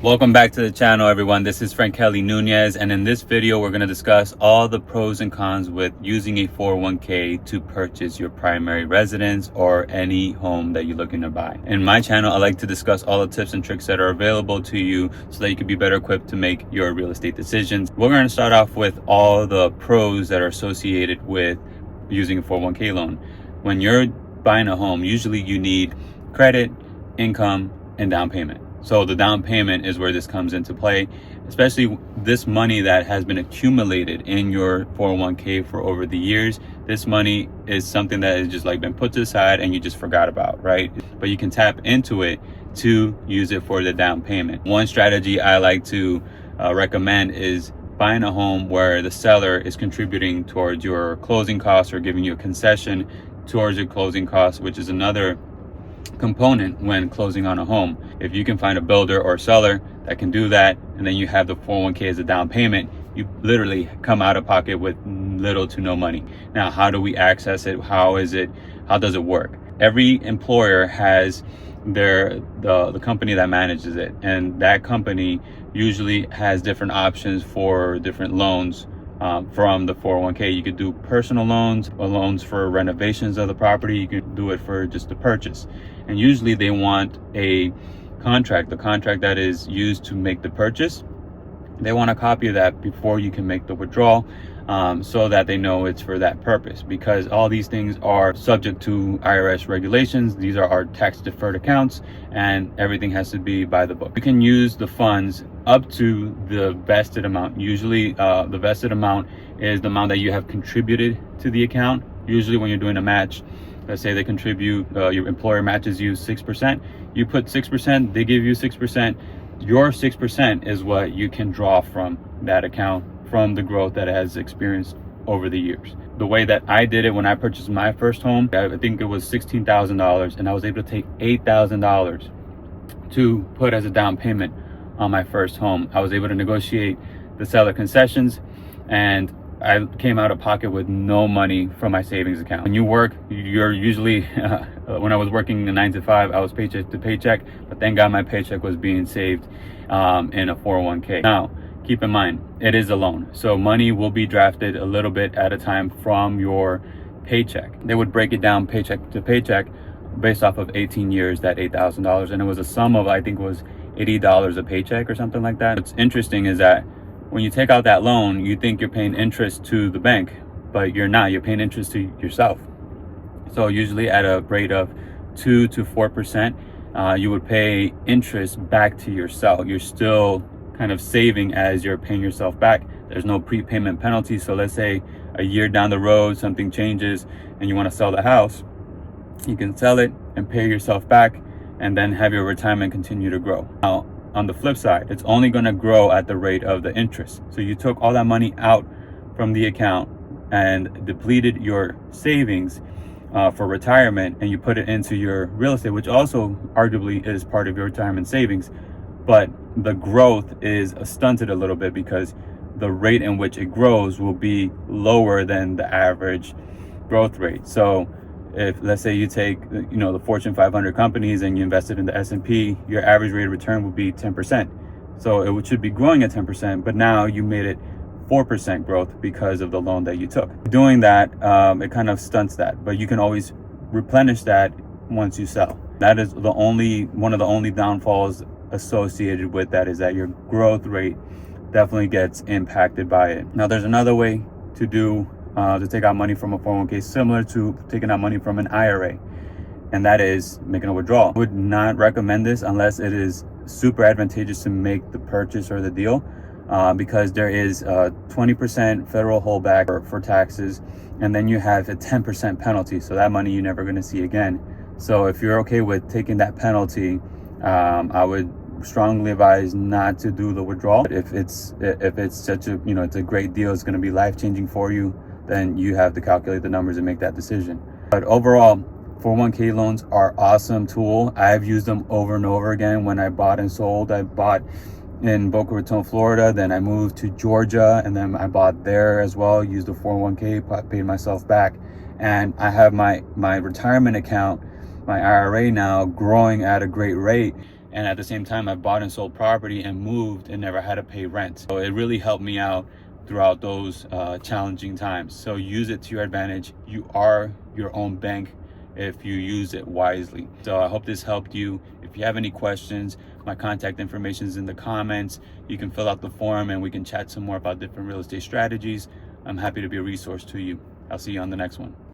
Welcome back to the channel, everyone. This is Frankelley Nunez, and in this video we're going to discuss all the pros and cons with using a 401k to purchase your primary residence or any home that you're looking to buy. In my channel, I like to discuss all the tips and tricks that are available to you so that you can be better equipped to make your real estate decisions. We're going to start off with all the pros that are associated with using a 401k loan. When you're buying a home, usually you need credit, income, and down payment. So the down payment is where this comes into play, especially this money that has been accumulated in your 401k for over the years. This money is something that has just like been put to the side and you just forgot about, right? But you can tap into it to use it for the down payment. One strategy I like to recommend is buying a home where the seller is contributing towards your closing costs or giving you a concession towards your closing costs, which is another component when closing on a home. If you can find a builder or seller that can do that, and then you have the 401k as a down payment, you literally come out of pocket with little to no money. Now, how do we access it? How does it work? Every employer has the company that manages it, and that company usually has different options for different loans. From the 401k, you could do personal loans or loans for renovations of the property. You could do it for just the purchase, and usually they want a contract, the contract that is used to make the purchase. They want a copy of that before you can make the withdrawal, so that they know it's for that purpose, because all these things are subject to IRS regulations. These are our tax deferred accounts, and everything has to be by the book. You can use the funds up to the vested amount. Usually the vested amount is the amount that you have contributed to the account. Usually when you're doing a match, let's say they contribute, your employer matches you 6%, you put 6%, they give you 6%. Your 6% is what you can draw from that account, from the growth that it has experienced over the years. The way that I did it when I purchased my first home, I think it was $16,000, and I was able to take $8,000 to put as a down payment on my first home. I was able to negotiate the seller concessions, and I came out of pocket with no money from my savings account. When you work, you're usually, when I was working a 9 to 5, I was paycheck to paycheck, but thank God my paycheck was being saved in a 401k. Now, keep in mind, it is a loan, so money will be drafted a little bit at a time from your paycheck. They would break it down paycheck to paycheck based off of 18 years, that $8,000, and it was a sum of, I think it was $80 a paycheck or something like that. What's interesting is that when you take out that loan, you think you're paying interest to the bank, but you're not. You're paying interest to yourself. So usually at a rate of 2 to 4%, you would pay interest back to yourself. You're still kind of saving as you're paying yourself back. There's no prepayment penalty. So let's say a year down the road, something changes and you want to sell the house, you can sell it and pay yourself back, and then have your retirement continue to grow. Now, on the flip side, it's only going to grow at the rate of the interest. So you took all that money out from the account and depleted your savings for retirement, and you put it into your real estate, which also arguably is part of your retirement savings. But the growth is stunted a little bit because the rate in which it grows will be lower than the average growth rate. So if, let's say, you take, the Fortune 500 companies and you invested in the S&P, your average rate of return would be 10%. So it should be growing at 10%, but now you made it 4% growth because of the loan that you took. Doing that, it kind of stunts that, but you can always replenish that once you sell. That is one of the only downfalls associated with that, is that your growth rate definitely gets impacted by it. Now, there's another way to take out money from a 401k, similar to taking out money from an IRA, and that is making a withdrawal. I would not recommend this unless it is super advantageous to make the purchase or the deal, because there is a 20% federal holdback for taxes, and then you have a 10% penalty. So that money you're never going to see again. So if you're okay with taking that penalty, I would strongly advise not to do the withdrawal. If it's such a, it's a great deal, it's going to be life-changing for you, then you have to calculate the numbers and make that decision. But overall, 401k loans are awesome tool. I've used them over and over again when I bought and sold. I bought in Boca Raton, Florida, then I moved to Georgia, and then I bought there as well, used the 401k, paid myself back, and I have my retirement account, my IRA now, growing at a great rate. And at the same time, I bought and sold property and moved and never had to pay rent. So it really helped me out throughout those challenging times. So use it to your advantage. You are your own bank if you use it wisely. So I hope this helped you. If you have any questions, my contact information is in the comments. You can fill out the form and we can chat some more about different real estate strategies. I'm happy to be a resource to you. I'll see you on the next one.